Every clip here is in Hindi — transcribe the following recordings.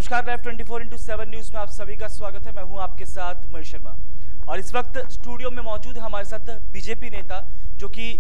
नमस्कार, लाइव 24x7 न्यूज में आप सभी का स्वागत है। मैं हूं आपके साथ महेश शर्मा और इस वक्त स्टूडियो में मौजूद है हमारे साथ बीजेपी नेता जो कि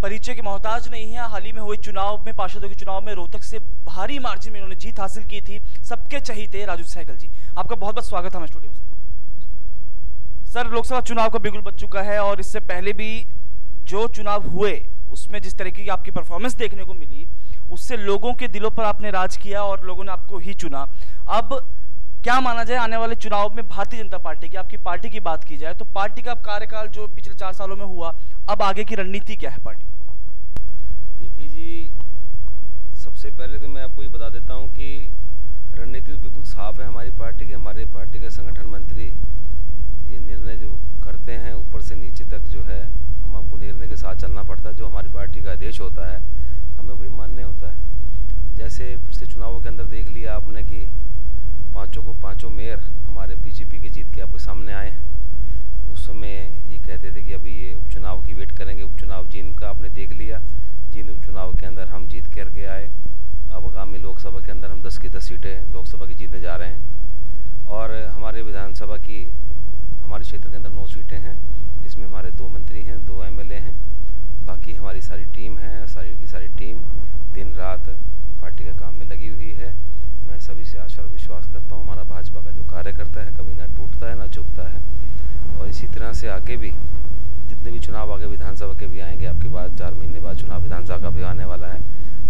परिचय के मोहताज नहीं है। हाल ही में हुए चुनाव में, पार्षदों के चुनाव में रोहतक से भारी मार्जिन में इन्होंने जीत हासिल की थी। सबके चहीते राजू सहगल जी, आपका बहुत बहुत स्वागत है हमारे स्टूडियो में। सर, लोकसभा चुनाव का बिगुल बज चुका है और इससे पहले भी जो चुनाव हुए उसमें जिस तरीके की आपकी परफॉर्मेंस देखने को मिली, उससे लोगों के दिलों पर आपने राज किया और लोगों ने आपको ही चुना। अब क्या माना जाए, आने वाले चुनाव में भारतीय जनता पार्टी की, आपकी पार्टी की बात की जाए तो पार्टी का कार्यकाल जो पिछले 4 सालों में हुआ, अब आगे की रणनीति क्या है पार्टी? देखिए जी, सबसे पहले तो मैं आपको ये बता देता हूँ कि रणनीति तो बिल्कुल साफ है हमारी पार्टी की। हमारे पार्टी के संगठन मंत्री ये निर्णय जो करते हैं ऊपर से नीचे तक जो है, हमको निर्णय के साथ चलना पड़ता है। जो हमारी पार्टी का आदेश होता है हमें वही मानने होता है। जैसे पिछले चुनावों के अंदर देख लिया आपने कि पांचों मेयर हमारे बीजेपी के जीत के आपके सामने आए हैं। उस समय ये कहते थे कि अभी ये उपचुनाव की वेट करेंगे। उपचुनाव जींद का आपने देख लिया, जींद उपचुनाव के अंदर हम जीत करके आए। अब आगामी लोकसभा के अंदर हम 10 की 10 सीटें लोकसभा की जीतने जा रहे हैं और हमारे विधानसभा की हमारे क्षेत्र के अंदर 9 सीटें हैं। इसमें हमारे 2 मंत्री हैं, 2 एमएलए हैं। बाकी हमारी सारी टीम है, सारी की सारी टीम दिन रात पार्टी का काम में लगी हुई है। मैं सभी से आशा और विश्वास करता हूँ हमारा भाजपा का जो कार्यकर्ता है कभी ना टूटता है ना झुकता है। और इसी तरह से आगे भी जितने भी चुनाव आगे विधानसभा के भी आएंगे, आपके बाद 4 महीने बाद चुनाव विधानसभा का भी आने वाला है,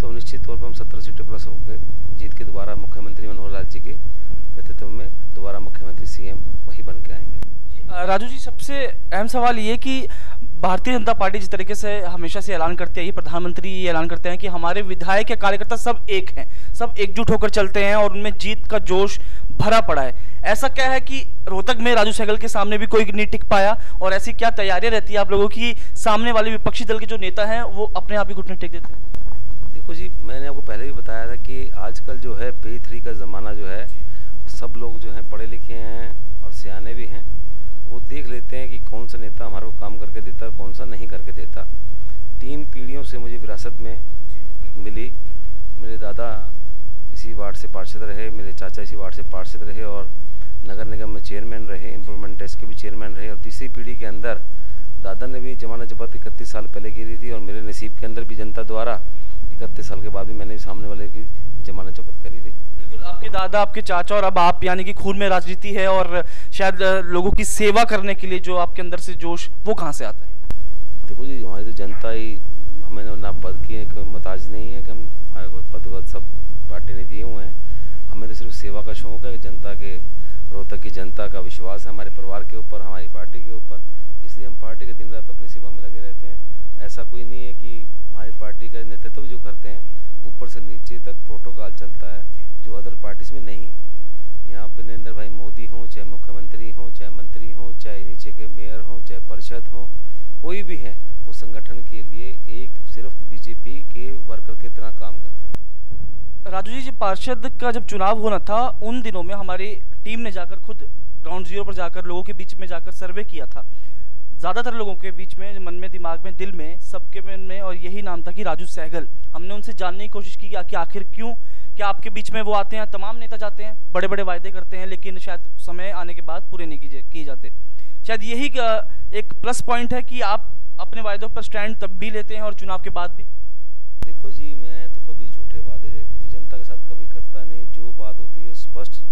तो निश्चित तौर पर हम 17 सीटें प्लस होकर जीत के दोबारा मुख्यमंत्री मनोहर लाल जी के नेतृत्व में दोबारा मुख्यमंत्री सीएम वही बन के आएंगे। राजू जी, सबसे अहम सवाल ये कि भारतीय जनता पार्टी जिस तरीके से हमेशा से ऐलान करती है, ये प्रधानमंत्री ये ऐलान करते हैं कि हमारे विधायक या कार्यकर्ता सब एक हैं, सब एकजुट होकर चलते हैं और उनमें जीत का जोश भरा पड़ा है। ऐसा क्या है कि रोहतक में राजू सहगल के सामने भी कोई नहीं टिक पाया और ऐसी क्या तैयारियां रहती है आप लोगों की, सामने वाले विपक्षी दल के जो नेता हैं वो अपने आप ही घुटने टेक देते हैं? देखो जी, मैंने आपको पहले भी बताया था कि आजकल जो है पेज 3 का ज़माना जो है, सब लोग जो हैं पढ़े लिखे हैं और सियाने भी हैं। वो देख लेते हैं कि कौन सा नेता हमारे को काम करके देता है, कौन सा नहीं करके देता। 3 पीढ़ियों से मुझे विरासत में मिली। मेरे दादा इसी वार्ड से पार्षद रहे, मेरे चाचा इसी वार्ड से पार्षद रहे और नगर निगम में चेयरमैन रहे, इम्प्रूवमेंट डेस्क के भी चेयरमैन रहे। और तीसरी पीढ़ी के अंदर दादा ने भी जमानत जब्त 31 साल पहले गिरी थी और मेरे नसीब के अंदर भी जनता द्वारा 31 साल के बाद भी मैंने सामने वाले की जमानत जब्त करी थी। बिल्कुल, आपके दादा, आपके चाचा और अब आप, यानी कि खून में राजनीति है और शायद लोगों की सेवा करने के लिए जो आपके अंदर से जोश, वो कहाँ से आता है? देखो जी, हमारी तो जनता ही हमें ना पद की कोई मोहताज नहीं है कि हम हमारे को पद वद सब पार्टी ने दिए हुए हैं। हमें तो सिर्फ सेवा का शौक है। जनता के, रोहतक की जनता का विश्वास है हमारे परिवार के ऊपर, हमारी पार्टी के ऊपर, इसलिए हम पार्टी के दिन रात अपनी सेवा में लगे रहते हैं। ऐसा कोई नहीं है कि हमारी पार्टी का नेतृत्व जो करते हैं ऊपर से नीचे तक प्रोटोकॉल चलता है जो अदर पार्टीज में नहीं है। यहाँ पे नरेंद्र भाई मोदी हों, चाहे मुख्यमंत्री हों, चाहे मंत्री हों, चाहे नीचे के मेयर हों, चाहे पार्षद हों, कोई भी है, वो संगठन के लिए एक सिर्फ बीजेपी के वर्कर की तरह काम करते हैं। राजू जी, पार्षद का जब चुनाव होना था उन दिनों में हमारी टीम ने जाकर खुद ग्राउंड जीरो पर जाकर लोगों के बीच में जाकर सर्वे किया था। ज़्यादातर लोगों के बीच में, मन में, दिमाग में, दिल में, सबके मन में और यही नाम था कि राजू सहगल। हमने उनसे जानने की कोशिश की कि आखिर क्यों, क्या आपके बीच में वो आते हैं, तमाम नेता जाते हैं, बड़े बड़े वायदे करते हैं लेकिन शायद समय आने के बाद पूरे नहीं किए जाते। शायद यही एक प्लस पॉइंट है कि आप अपने वायदों पर स्टैंड तब भी लेते हैं और चुनाव के बाद भी। देखो जी, मैं तो कभी झूठे वादे कभी जनता के साथ कभी करता नहीं। जो बात होती है स्पष्ट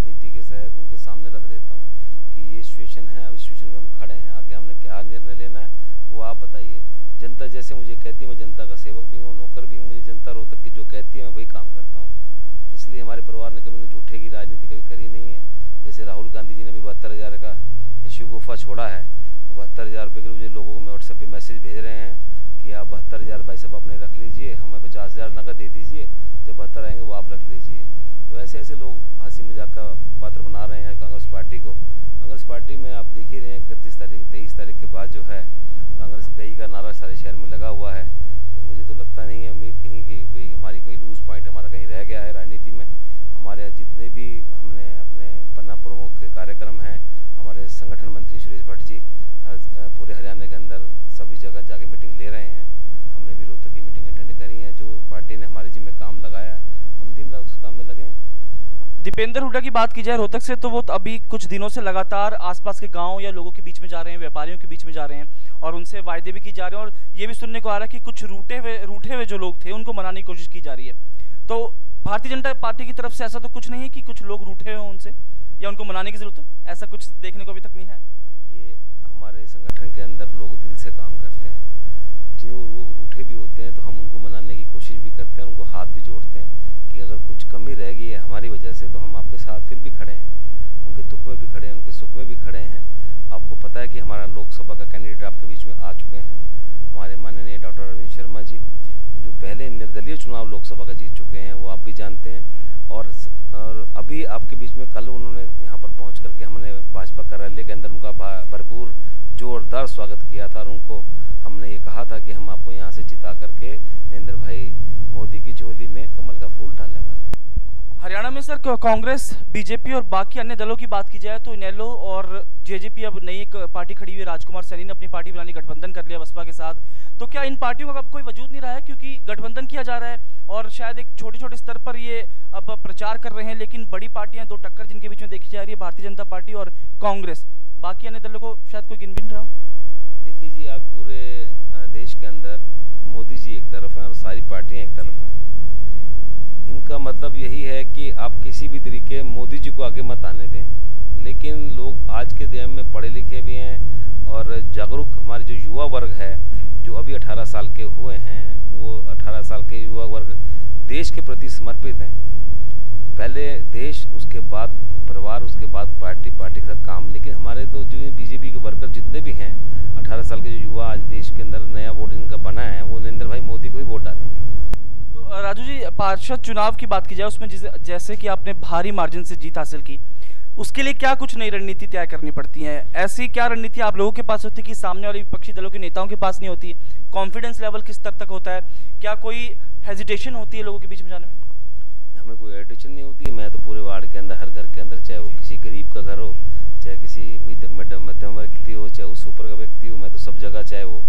नीति के तहत उनके सामने रख देता हूँ कि ये सिचुएशन है, अब इस सिचुएशन में हम खड़े हैं, आगे हमने क्या निर्णय लेना है वो आप बताइए। जनता जैसे मुझे कहती है, मैं जनता का सेवक भी हूँ, नौकर भी हूँ। मुझे जनता रोहतक की जो कहती है मैं वही काम करता हूँ। इसलिए हमारे परिवार ने कभी झूठे की राजनीति कभी करी नहीं है। जैसे राहुल गांधी जी ने भी 72,000 का यशु गुफा छोड़ा है, 72,000 रुपये के मुझे लोगों को मैं व्हाट्सएप पे मैसेज भेज रहे हैं कि आप 72,000 भाई साहब अपने रख लीजिए, हमें 50,000 नकद दे दीजिए, जब 72 आएंगे वो आप रख लीजिए। तो ऐसे ऐसे लोग हंसी मजाक का पात्र बना रहे हैं कांग्रेस पार्टी को। कांग्रेस पार्टी में आप देख ही रहे हैं 23 तारीख के बाद जो है कांग्रेस गई का नारा सारे शहर में लगा हुआ है। तो मुझे तो लगता नहीं है, उम्मीद कहीं कि भाई हमारी कोई लूज पॉइंट हमारा कहीं रह गया है राजनीति में। हमारे जितने भी हमने अपने पन्ना प्रमुख के कार्यक्रम हैं, हमारे संगठन मंत्री सुरेश भट्ट जी पूरे हरियाणा के अंदर सभी जगह जाके मीटिंग ले रहे हैं। हमने भी रोहतक की मीटिंग अटेंड करी है। जो पार्टी ने हमारे जिम्मे काम लगाया है, हम दिन रात उस काम में लगे हैं। दीपेंद्र हुड्डा की बात की जाए रोहतक से, तो वो अभी कुछ दिनों से लगातार आसपास के गांव या लोगों के बीच में जा रहे हैं, व्यापारियों के बीच में जा रहे हैं और उनसे वायदे भी की जा रहे हैं और ये भी सुनने को आ रहा है कि कुछ रूठे हुए जो लोग थे उनको मनाने की कोशिश की जा रही है। तो भारतीय जनता पार्टी की तरफ से ऐसा तो कुछ नहीं है कि कुछ लोग रूठे हुए उनसे या उनको मनाने की जरूरत है, ऐसा कुछ देखने को अभी तक नहीं है। देखिए, हमारे संगठन के अंदर लोग दिल से काम करते हैं। जो लोग रूठे भी होते हैं तो हम उनको मनाने की कोशिश भी करते हैं, उनको हाथ भी जोड़ते हैं कि अगर कुछ कमी रह गई है हमारी वजह से तो हम आपके साथ फिर भी खड़े हैं, उनके दुख में भी खड़े हैं, उनके सुख में भी खड़े हैं। आपको पता है कि हमारा लोकसभा का कैंडिडेट आपके बीच में आ चुके हैं, हमारे माननीय डॉक्टर अरविंद शर्मा जी, जो पहले निर्दलीय चुनाव लोकसभा का जीत चुके हैं, वो आप भी जानते हैं। और अभी आपके बीच में कल उन्होंने यहाँ पर पहुँच करके हमने भाजपा कार्यालय के अंदर उनका भरपूर जोरदार स्वागत किया था और उनको हमने ये कहा था कि हम आपको यहाँ से जिता करके नरेंद्र भाई मोदी की झोली में कमल का फूल डालने वाले। हरियाणा में सर कांग्रेस, बीजेपी और बाकी अन्य दलों की बात की जाए तो इनेलो और जेजेपी, अब नई एक पार्टी खड़ी हुई है, राजकुमार सैनी ने अपनी पार्टी बनानी, गठबंधन कर लिया बसपा के साथ। तो क्या इन पार्टियों का अब कोई वजूद नहीं रहा है क्योंकि गठबंधन किया जा रहा है और शायद एक छोटे छोटे स्तर पर ये अब प्रचार कर रहे हैं, लेकिन बड़ी पार्टियां, दो टक्कर जिनके बीच में देखी जा रही है, भारतीय जनता पार्टी और कांग्रेस, बाकी अन्य दलों को शायद कोई गिन भी नहीं रहा हो। देखिए जी, आप पूरे देश के अंदर मोदी जी एक तरफ हैं और सारी पार्टियां एक तरफ हैं। इनका मतलब यही है कि आप किसी भी तरीके मोदी जी को आगे मत आने दें, लेकिन लोग आज के दिन में पढ़े लिखे भी हैं और जागरूक हमारे जो युवा वर्ग है, जो अभी 18 साल के हुए हैं, वो 18 साल के युवा वर्ग देश के प्रति समर्पित हैं। पहले देश, उसके बाद परिवार, उसके बाद पार्टी, पार्टी का काम। लेकिन हमारे तो जो बीजेपी के वर्कर जितने भी हैं, 18 साल के जो युवा आज देश के अंदर नया वोट इनका बना है, वो नरेंद्र भाई मोदी को ही वोट डालेंगे। तो राजू जी, पार्षद चुनाव की बात की जाए, उसमें जैसे कि आपने भारी मार्जिन से जीत हासिल की, उसके लिए क्या कुछ नई रणनीति तय करनी पड़ती है? ऐसी क्या रणनीति आप लोगों के पास होती है कि सामने वाले विपक्षी दलों के नेताओं के पास नहीं होती? कॉन्फिडेंस लेवल किस स्तर तक होता है? क्या कोई हेजिटेशन होती है लोगों के बीच में जाने में? हमें कोई हेजिटेशन नहीं होती। मैं तो पूरे वार्ड के अंदर, हर घर के अंदर, चाहे वो किसी गरीब का घर हो, चाहे किसी मध्यम व्यक्ति हो, चाहे वो सुपर का व्यक्ति हो, मैं तो सब जगह, चाहे वो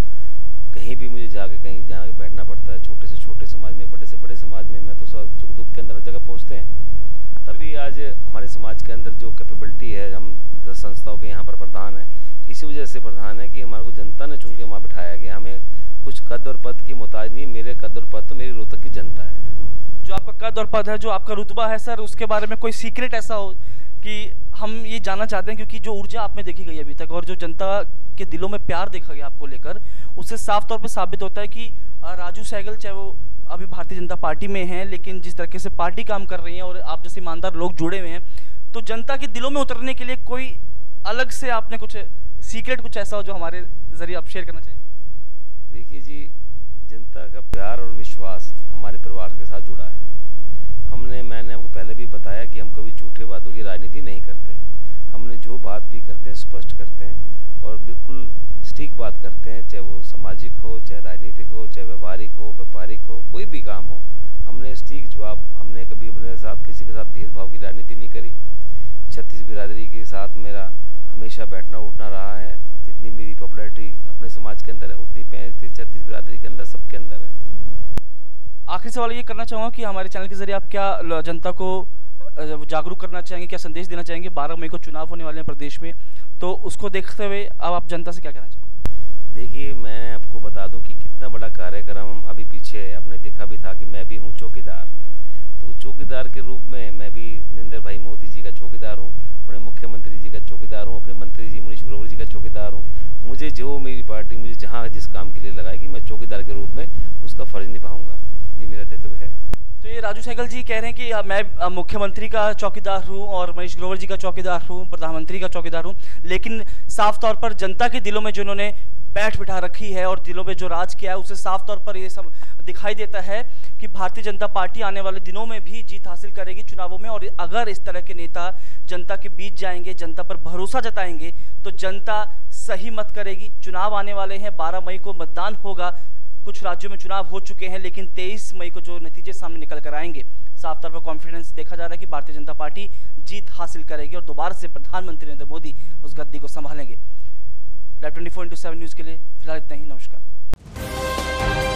कहीं भी मुझे कहीं जाके बैठना पड़ता है, छोटे से छोटे समाज में, बड़े से बड़े समाज में, मैं तो सुख दुख के अंदर हर जगह पहुँचते हैं। तभी आज हमारे समाज के अंदर जो कैपेबिलिटी है, हम 10 संस्थाओं के यहाँ पर प्रधान हैं, इसी वजह से प्रधान है कि हमारे को जनता ने चुन के वहाँ बिठाया गया। हमें कुछ कद और पद की मोहताज नहीं, मेरे कद और पद तो मेरी रोहतक की जनता है। जो आपका कद और पद है, जो आपका रुतबा है सर, उसके बारे में कोई सीक्रेट ऐसा हो कि हम ये जानना चाहते हैं, क्योंकि जो ऊर्जा आप में देखी गई अभी तक और जो जनता के दिलों में प्यार देखा गया आपको लेकर, उससे साफ तौर पे साबित होता है कि राजू सहगल, चाहे वो अभी भारतीय जनता पार्टी में हैं, लेकिन जिस तरीके से पार्टी काम कर रही है और आप जैसे ईमानदार लोग जुड़े हुए हैं, तो जनता के दिलों में उतरने के लिए कोई अलग से आपने कुछ सीक्रेट कुछ ऐसा हो जो हमारे जरिए आप शेयर करना चाहेंगे? देखिए जी, जनता का प्यार और विश्वास हमारे परिवार के साथ जुड़ा है। मैंने आपको पहले भी बताया कि हम कभी झूठे वादों की राजनीति नहीं करते। हमने जो बात भी करते हैं स्पष्ट करते हैं और बिल्कुल सटीक बात करते हैं, चाहे वो सामाजिक हो, चाहे राजनीतिक हो, चाहे व्यवहारिक हो, व्यापारिक हो, कोई भी काम हो, हमने सटीक जवाब। हमने कभी अपने साथ किसी के साथ भेदभाव की राजनीति नहीं करी। 36 बिरादरी के साथ मेरा हमेशा बैठना उठना रहा है। जितनी मेरी पॉपुलैरिटी अपने समाज के अंदर है, उतनी 36 बिरादरी के अंदर, सबके अंदर है। आखिरी सवाल ये करना चाहूँगा कि हमारे चैनल के जरिए आप क्या जनता को जागरूक करना चाहेंगे, क्या संदेश देना चाहेंगे? 12 मई को चुनाव होने वाले हैं प्रदेश में, तो उसको देखते हुए अब आप जनता से क्या कहना चाहेंगे? देखिए, मैं आपको बता दूं कि कितना बड़ा कार्यक्रम हम अभी पीछे आपने देखा भी था कि मैं भी हूं चौकीदार। तो चौकीदार के रूप में मैं भी नरेंद्र भाई मोदी जी का चौकीदार हूं, अपने मुख्यमंत्री जी का चौकीदार हूं, अपने मंत्री जी मनीष ग्रोवर जी का चौकीदार हूं। मुझे जो मेरी पार्टी मुझे जहाँ जिस काम के लिए लगाएगी, मैं चौकीदार के रूप में उसका फर्ज निभाऊंगा। ये मेरा दायित्व है। तो ये राजू सहगल जी कह रहे हैं कि मैं मुख्यमंत्री का चौकीदार हूं और मनीष ग्रोवर जी का चौकीदार हूं, प्रधानमंत्री का चौकीदार हूं, लेकिन साफ तौर पर जनता के दिलों में जो उन्होंने बैठ बिठा रखी है और दिलों में जो राज किया है, उससे साफ तौर पर ये सब दिखाई देता है कि भारतीय जनता पार्टी आने वाले दिनों में भी जीत हासिल करेगी चुनावों में। और अगर इस तरह के नेता जनता के बीच जाएंगे, जनता पर भरोसा जताएंगे, तो जनता सही मत करेगी। चुनाव आने वाले हैं, 12 मई को मतदान होगा। कुछ राज्यों में चुनाव हो चुके हैं, लेकिन 23 मई को जो नतीजे सामने निकल कर आएंगे, साफ तौर पर कॉन्फिडेंस देखा जा रहा है कि भारतीय जनता पार्टी जीत हासिल करेगी और दोबारा से प्रधानमंत्री नरेंद्र मोदी उस गद्दी को संभालेंगे। लाइव 24x7 न्यूज़ के लिए फिलहाल इतना ही। नमस्कार।